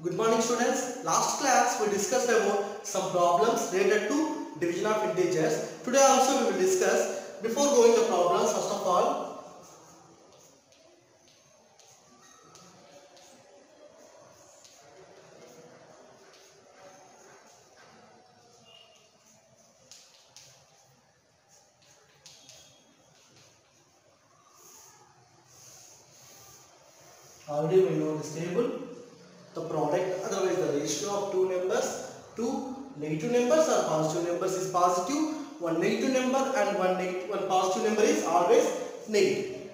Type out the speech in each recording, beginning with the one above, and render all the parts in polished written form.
Good morning students. Last class we discussed about some problems related to division of integers. Today also we will discuss. Before going the problems, first of all, already we know this table. The product, otherwise the ratio of two numbers, two negative numbers or positive numbers is positive. One negative number and one positive number is always negative.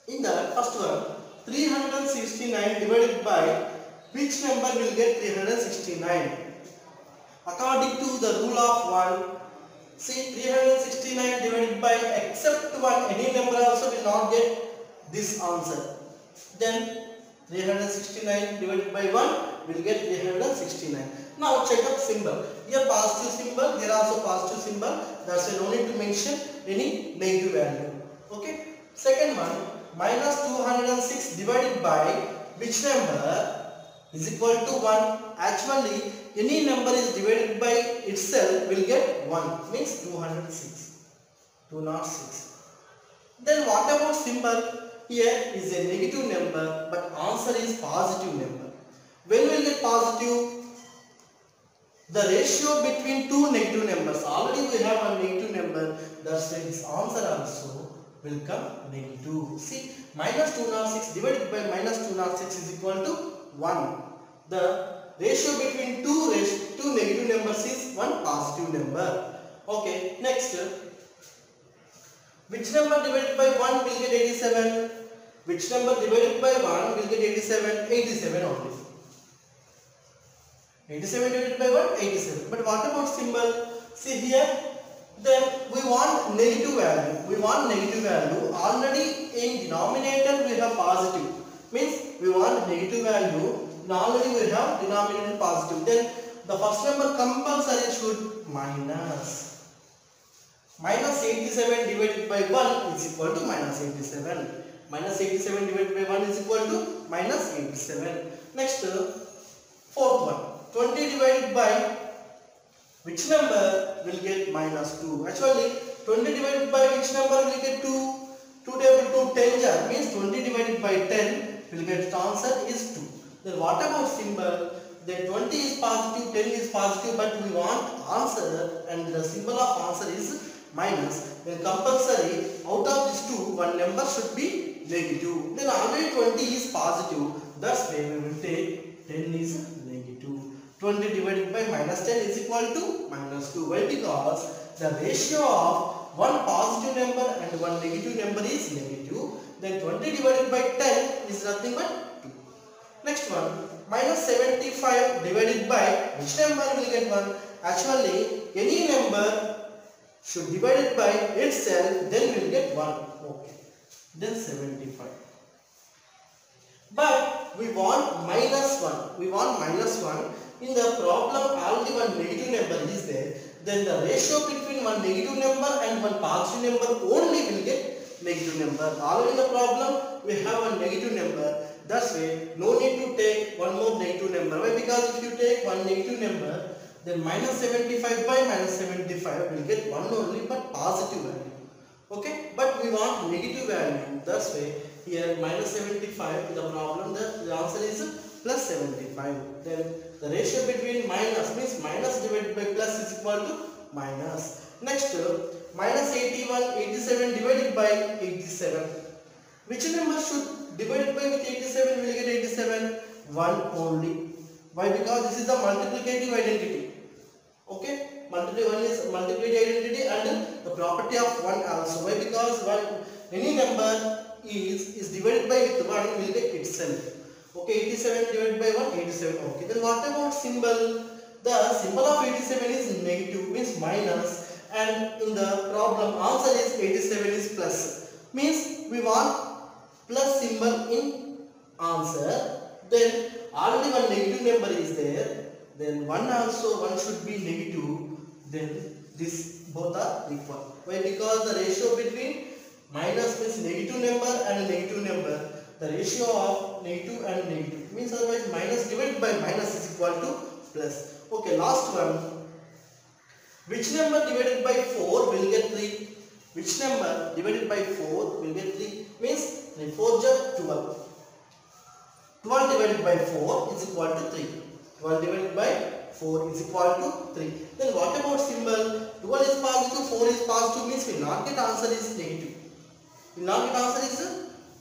In the first one, 369 divided by which number will get 369? According to the rule of 1, see 369 divided by except 1, any number also will not get this answer. Then 369 divided by 1 will get 369. Now check up symbol. Here positive symbol, here also positive symbol. That's why no need to mention any negative value. Okay. Second one, minus 206 divided by which number is equal to 1. Actually, any number is divided by itself will get 1. Means 206. 206. Then what about symbol? Here is a negative number, but answer is positive number. When will get positive? The ratio between two negative numbers. Already we have a negative number. That's why this answer also will come negative. See, minus 206 divided by minus 206 is equal to 1. The ratio between two negative numbers is one positive number. Okay, next. Which number divided by 1 will get 87? Which number divided by 1 will get 87? 87 only. 87 divided by 1? 87. But what about symbol? See here, then we want negative value. We want negative value. Already in denominator we have positive. Means we want negative value. Already we have denominator positive. Then the first number compulsory should minus. Minus 87 divided by 1 is equal to minus 87. Minus 87 divided by 1 is equal to minus 87. Next, fourth one. 20 divided by which number will get minus 2? Actually, 20 divided by which number will get 2? 2 table 2 10 jar means 20 divided by 10 will get the answer is 2. Then what about symbol? Then 20 is positive, 10 is positive, but we want answer and the symbol of answer is minus. Then compulsory out of these two, one number should be negative. Then already 20 is positive. That's why we will take 10 is negative. 20 divided by minus 10 is equal to minus 2. Why? Because the ratio of one positive number and one negative number is negative. Then 20 divided by 10 is nothing but 2. Next one, minus 75 divided by which number will get 1? Actually, any number should divide it by itself, then we will get 1. Okay. Then 75. But we want minus 1. We want minus 1. In the problem, already one negative number is there. Then the ratio between one negative number and one positive number only will get negative number. Already in the problem, we have one negative number. That's why no need to take one more negative number. Why? Because if you take one negative number, then minus 75 by minus 75 will get 1 only but positive value. Okay, but we want negative value. That's why here minus 75 in the problem, the answer is plus 75. Then the ratio between minus means minus divided by plus is equal to minus. Next, minus 81, 87 divided by 87. Which number should divided by with 87 will get 87? 1 only. Why? Because this is the multiplicative identity. Okay, one is multiplicative identity and the property of 1 also. Why? Because any number is divided by with 1 will get itself. Okay, 87 divided by 1, 87. Okay, then what about symbol? The symbol of 87 is negative, means minus, and in the problem answer is 87 is plus. Means we want plus symbol in answer. Then already one negative number is there. Then 1 also, 1 should be negative. Then this both are equal. Why? Because the ratio between minus means negative number and negative number. the ratio of negative and negative. Means otherwise minus divided by minus is equal to plus. Okay, last one. Which number divided by 4 will get 3? Which number divided by 4 will get 3? Means 3 4 is 12. 12 divided by 4 is equal to 3. 12 divided by 4 is equal to 3. Then what about symbol? 12 is positive, 4 is positive, means we will not get answer is negative. We will not get answer is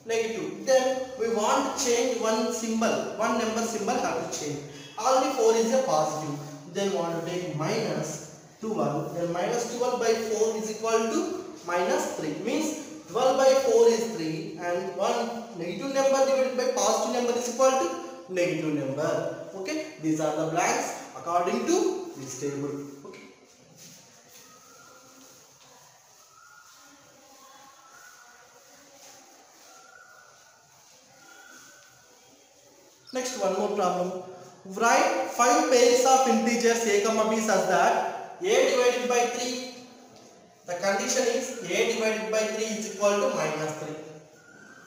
negative. Then we want to change one symbol, one number symbol have to change. Already 4 is a positive. Then want to take minus 12. Then minus 12 by 4 is equal to minus 3. Means 12 by 4 is 3 and one negative number divided by positive number is equal to negative number. Okay, these are the blanks according to this table. Okay. Next, one more problem. Write 5 pairs of integers a comma b such that a divided by 3. The condition is a divided by 3 is equal to minus 3.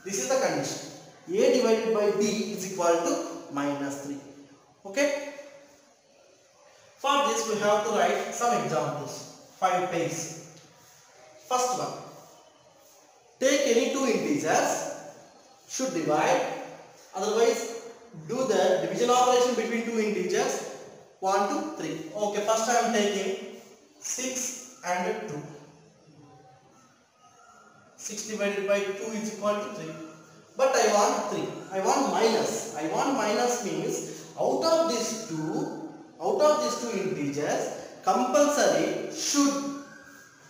This is the condition. A divided by b is equal to minus 3. Okay. For this we have to write some examples. 5 pairs. First one. Take any two integers. Should divide. Otherwise do the division operation between two integers. 1, 2, 3. Okay. First I am taking 6 and 2. 6 divided by 2 is equal to 3. But I want 3. I want minus. I want minus means out of these two integers, compulsory should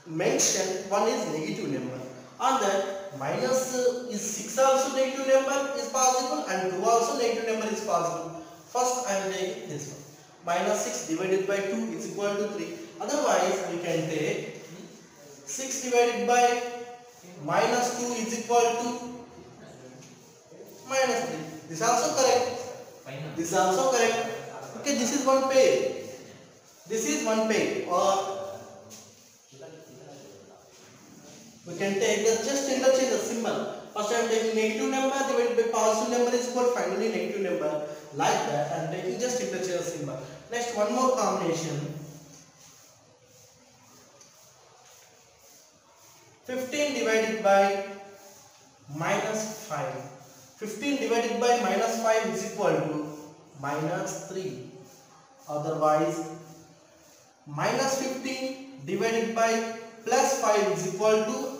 mention one is negative number. On that minus is 6 also negative number is possible and 2 also negative number is possible. First I am taking this one. Minus 6 divided by 2 is equal to 3. Otherwise we can take 6 divided by minus 2 is equal to minus 3. This is also correct. This is also correct. Okay, this is one pair. This is one pair. Or we can take just interchange the symbol. First I am taking negative number divided by positive number is equal to finally negative number. Like that I am taking just interchange the symbol. Next, one more combination. 15 divided by minus 5. 15 divided by minus 5 is equal to minus 3. Otherwise, minus 15 divided by plus 5 is equal to,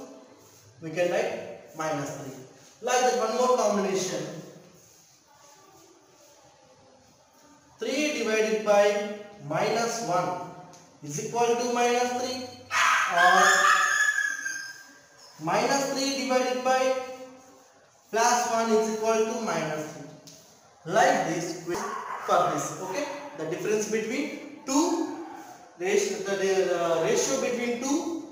we can write minus 3. Like that, one more combination. 3 divided by minus 1 is equal to minus 3. Or minus 3 divided by plus 1 is equal to minus 3. Like this for this. Okay. The difference between two ratio, the ratio between two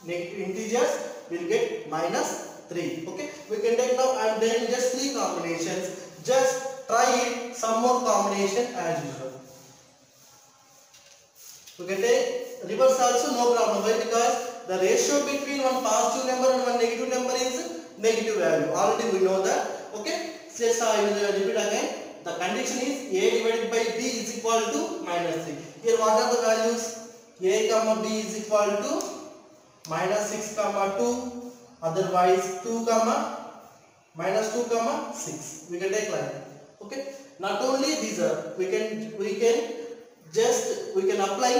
integers will get minus 3. Okay. We can take now I am doing just 3 combinations. Just try it some more combination as usual. We can take reverse also, no problem. Why? Because the ratio between one positive number and one negative number is negative value. Already we know that. Okay. Just I will repeat again. The condition is a divided by b is equal to minus 3. Here what are the values? A comma b is equal to minus 6 comma 2. Otherwise 2 comma minus 2 comma 6. We can take like that. Okay. Not only these are we can apply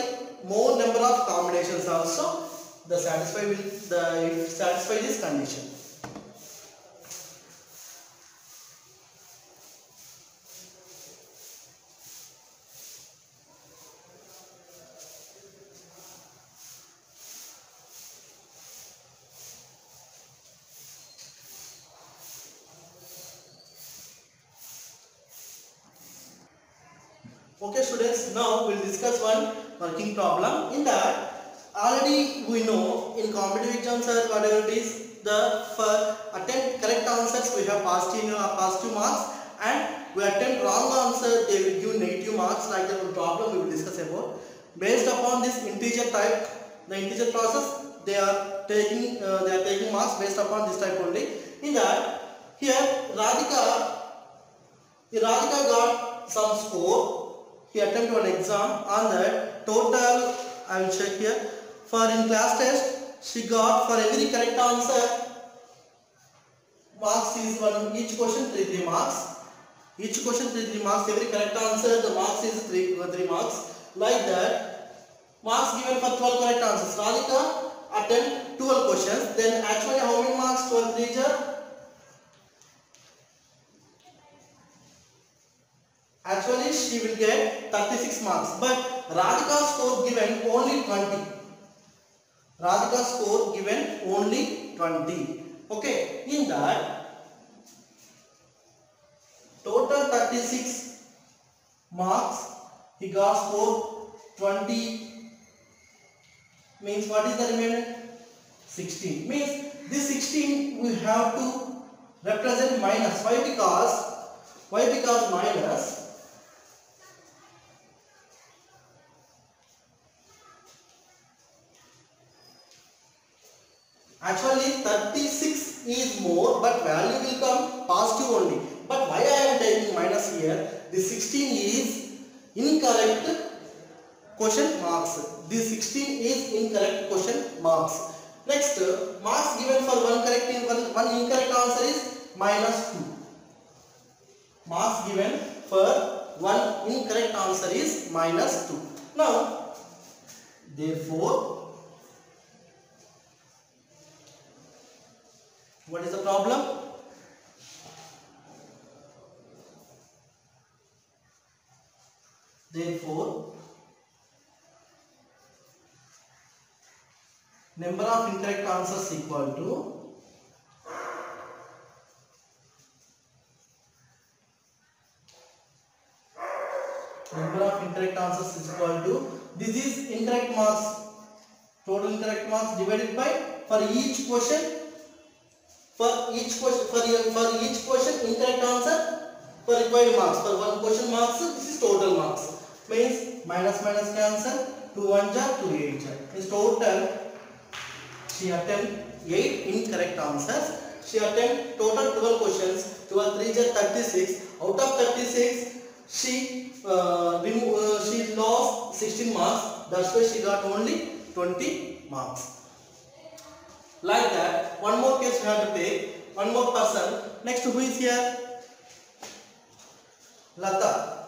more number of combinations also. The satisfy this condition. Okay students, now we will discuss one working problem. In that already we know in competitive exams or whatever it is, for attempt correct answers we have positive marks, and we attempt wrong answer they will give negative marks. Like that one problem we will discuss about. Based upon this integer type, the integer process, they are taking marks based upon this type only. In that Here Radhika got some score. He attempted one exam on the total. I will check here. For in class test, she got for every correct answer marks is one. Each question 3 marks. Each question 3 marks. Every correct answer the marks is 3 marks. Like that, marks given for 12 correct answers. Radhika attempt 12 questions. Then actually how many marks? 12 3 Actually, she will get 36 marks. But Radhika's score given only 20. Radhika's score given only 20. Okay. In that, total 36 marks. He got score 20. Means what is the remaining? 16. Means this 16 we have to represent minus. Why? Because minus. Actually 36 is more, but value will come positive only. But why I am taking minus here? The 16 is incorrect question marks. This 16 is incorrect question marks. Next, marks given for one incorrect answer is minus 2. Marks given for one incorrect answer is minus 2. Now, therefore, what is the problem? Therefore, number of incorrect answers equal to this is incorrect marks, total incorrect marks divided by for each question incorrect answer for required marks. For one question marks, this is total marks. Means minus cancel, 2 1 2 8 is total. She attempted 8 incorrect answers. She attempted total 12 questions. 12 3 36. Out of 36, she lost 16 marks. That's why she got only 20 marks. Like that, one more case we have to take. One more person. Next, who is here? Lata.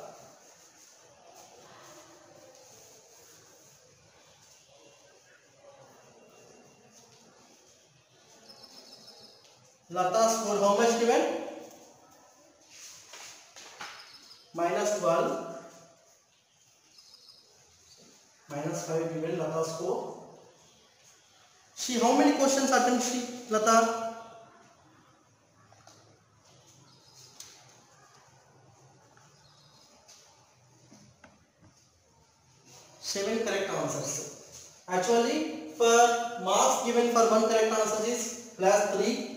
Lata score how much given? Minus 12. Minus 5 given Lata score. She how many questions attempted she? Lata? 7 correct answers. Actually, for marks given for one correct answer is plus 3.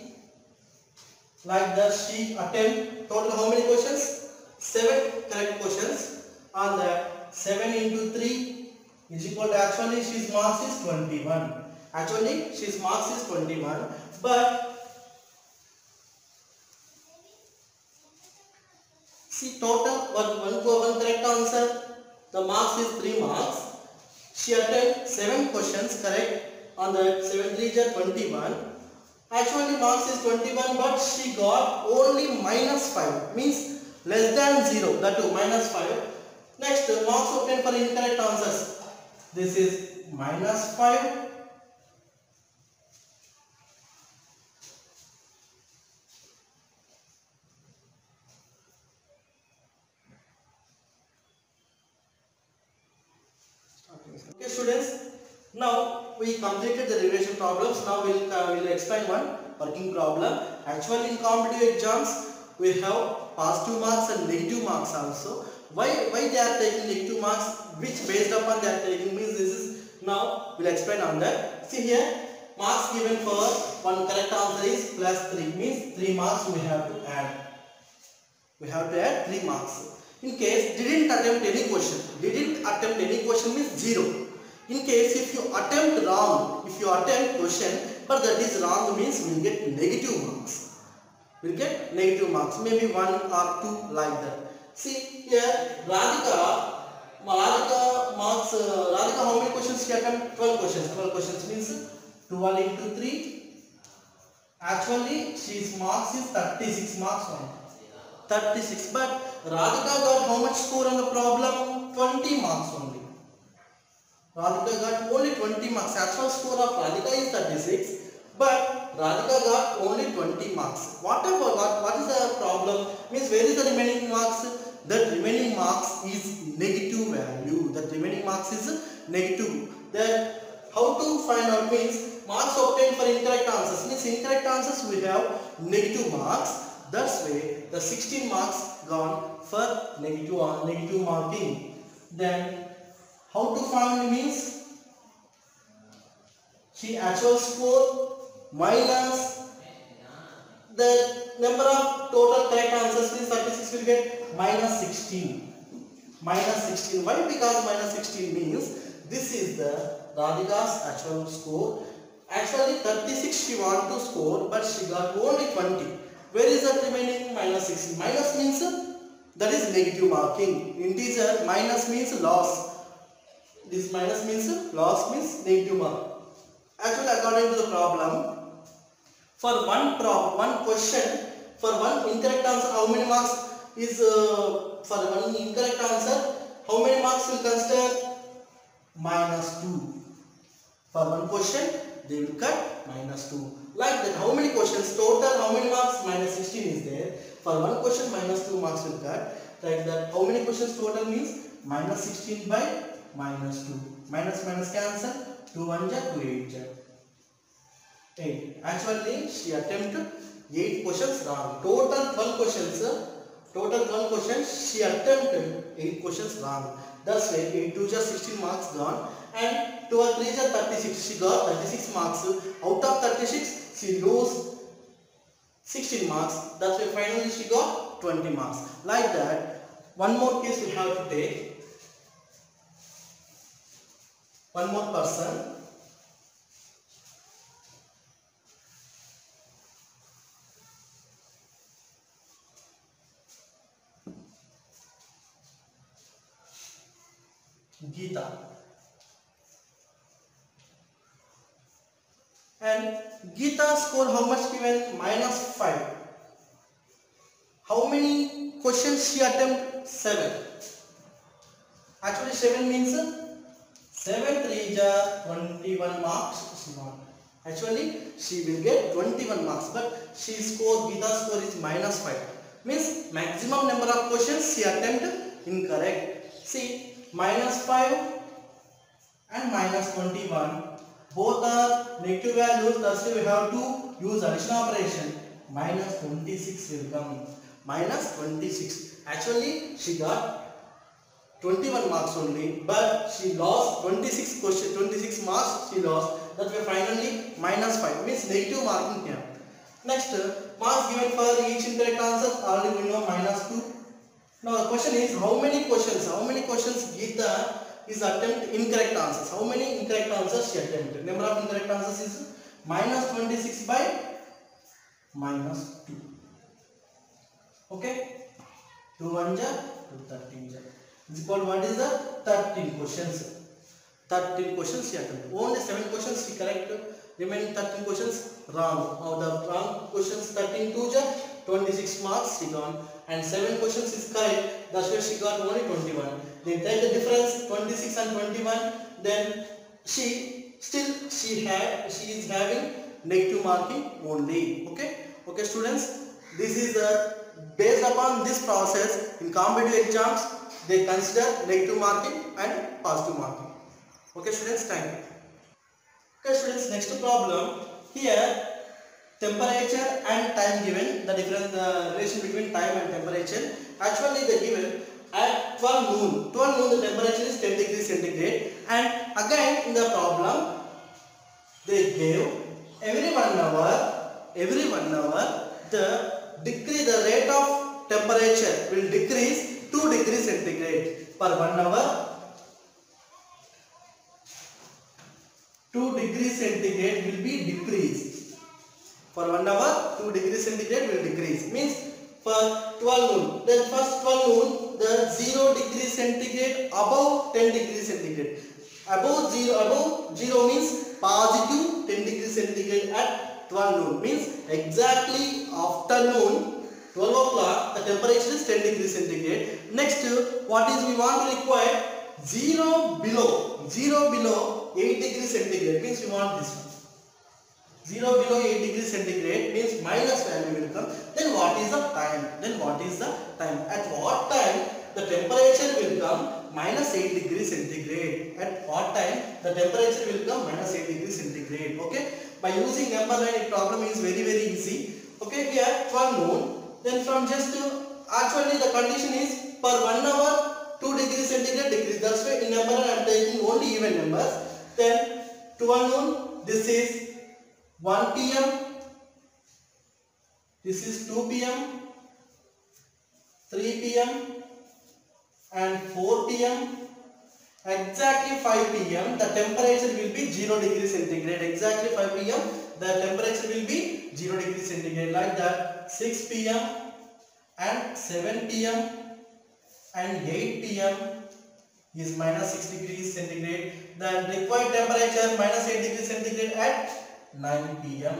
Like that, she attempt total how many questions? 7 correct questions. On that, 7 into 3 is equal to actually she's marks is 21. Actually, she's marks is 21. But see total one correct answer. The marks is 3 marks. She attempted 7 questions correct. On that 7 3 is 21. Actually marks is 21, but she got only minus 5. Means less than 0. That too minus 5. Next, marks obtained for incorrect answers. This is minus 5. Okay students, now we completed the derivation problems. Now we will explain one working problem. Actually in competitive exams we have positive marks and negative marks also. Why they are taking negative marks, which based upon they are taking means this is, now we will explain on that. See here, marks given for one correct answer is plus 3, means 3 marks we have to add. We have to add 3 marks. In case didn't attempt any question means 0. In case if you attempt wrong, if you attempt question but that is wrong means we will get negative marks. will get negative marks, maybe 1 or 2 like that. See here, Radhika marks, Radhika how many questions she attempt? 12 questions. 12 questions means 12 into 3. Actually, she's marks is 36 marks only. 36. But Radhika got how much score on the problem? 20 marks only. Radhika got only 20 marks. Actual score of Radhika is 36. But Radhika got only 20 marks. What is the problem? Means where is the remaining marks? That remaining marks is negative value. That remaining marks is negative. Then how to find out means marks obtained for incorrect answers. Means incorrect answers we have negative marks. That's way the 16 marks gone for negative marking. Then how to find means she actual score minus the number of total correct answers means 36 will get minus 16. Minus 16. Why? Because minus 16 means this is the Radhika's actual score. Actually 36 she want to score, but she got only 20. Where is that remaining? Minus 16. Minus means that is negative marking. Integer minus means loss. This minus means loss means negative mark. Actually, according to the problem, for one question, for one incorrect answer, how many marks is for one incorrect answer? How many marks will consider? Minus 2. For one question, they will cut minus 2. Like that, how many questions total? How many marks? Minus 16 is there. For one question, minus 2 marks will cut. Like that, how many questions total means? Minus 16 by minus 2. Minus minus cancel. 2 1 ja 2 8 ja 8. Actually, she attempted 8 questions wrong. Total 12 questions. Total 12 questions. She attempted 8 questions wrong. That's why 8 2 ja 16 marks gone. And 2 or 3 ja 36. She got 36 marks. Out of 36, she lose 16 marks. That's why finally she got 20 marks. Like that, one more case we have to take. One more person. Geeta. And Geeta score how much given? Minus 5. How many questions she attempt? 7. Actually 7 means 7 3 ja 21 marks. Actually she will get 21 marks, but she score, Geeta score is minus 5. Means maximum number of questions she attempt incorrect. See, minus 5 and minus 21 both are negative values. That's why we have to use addition operation. Minus 26 will come. Minus 26. Actually she got 21 marks only, but she lost 26 marks she lost. That way finally minus 5 means negative marking here. Next, marks given for each incorrect answer, already we know minus 2. Now the question is how many questions Geeta is attempt incorrect answers. How many incorrect answers she attempted? Number of incorrect answers is minus 26 by minus 2. Okay, 2 1 ja 2 13 ja is equal to what is the 13 questions. 13 questions she attempted. Only 7 questions she correct. Remaining 13 questions wrong. Now the wrong questions 13 2 ja 26 marks she got, and 7 questions is correct. That's why she got only 21. Then take the difference 26 and 21. Then she is having negative marking only. Okay students, this is based upon this process in competitive exams they consider negative marking and positive marking. Okay students, thank you. Okay students, next problem. Here temperature and time given, the difference, the relation between time and temperature. Actually they given at 12 noon the temperature is 10 degrees centigrade, and again in the problem they gave every 1 hour the rate of temperature will decrease 2 degrees centigrade per 1 hour. 2 degrees centigrade will be decreased. For 1 hour 2 degrees centigrade will decrease. Means for 12 noon, then first 12 noon, the 0 degree centigrade above 10 degree centigrade. Above 0 means positive 10 degree centigrade at 12 noon. Means exactly after noon, 12 o'clock, the temperature is 10 degree centigrade. Next, what is we want to require? 0 below 8 degree centigrade. Means we want this one. 0 below 8 degree centigrade means minus value will come. Then what is the time? At what time the temperature will come minus 8 degree centigrade? At what time the temperature will come minus 8 degree centigrade? Okay. By using number line, problem is very easy. Okay. Here 12 noon. Then from just actually the condition is per 1 hour 2 degree centigrade decrease. That's why in number line I am taking only even numbers. Then 12 noon. This is 1 p.m. This is 2 p.m. 3 p.m. and 4 p.m. Exactly 5 p.m. the temperature will be 0 degree centigrade. Exactly 5 p.m. the temperature will be 0 degree centigrade. Like that 6 p.m. and 7 p.m. and 8 p.m. is minus 6 degrees centigrade. The required temperature minus 8 degrees centigrade at 9 p.m.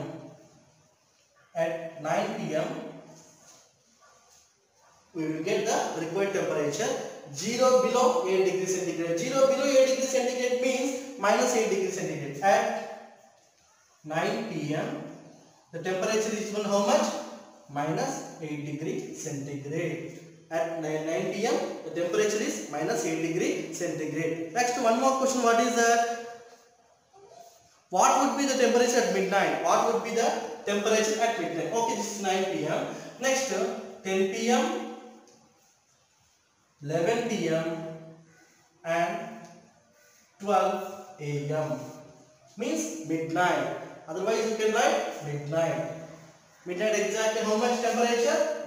At 9 p.m. we will get the required temperature 0 below 8 degrees centigrade. 0 below 8 degrees centigrade means minus 8 degrees centigrade. At 9 p.m. the temperature is equal how much? Minus 8 degree centigrade. At 9 p.m. the temperature is minus 8 degree centigrade. Next, one more question. What is that? What would be the temperature at midnight? What would be the temperature at midnight? Okay, this is 9 p.m. Next, 10 p.m., 11 p.m. and 12 a.m. means midnight. Otherwise, you can write midnight. Midnight exactly how much temperature?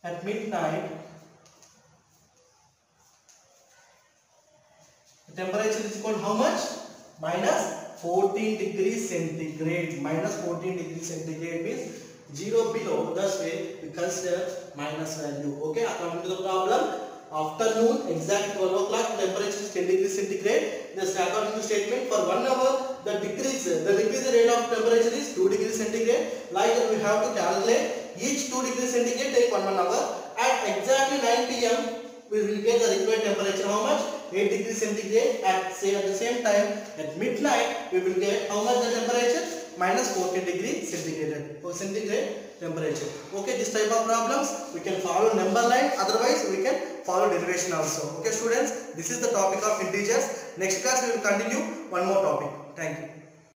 At midnight, the temperature is equal to how much? Minus 14 degrees centigrade. Minus 14 degrees centigrade means 0 below. That's why we consider minus value. Okay, according to the problem, afternoon exact 12 o'clock temperature is 10 degrees centigrade. Just according to statement, for 1 hour the decrease rate of temperature is 2 degrees centigrade. Like that we have to calculate each 2 degrees centigrade take 1 hour. At exactly 9 p.m. we will get the required temperature how much? 8 degrees centigrade. At the same time at midnight we will get how much the temperature? Minus 14 degrees centigrade. Temperature. Okay, this type of problems we can follow number line, otherwise we can follow derivation also. Okay students, this is the topic of integers. Next class we will continue one more topic. Thank you.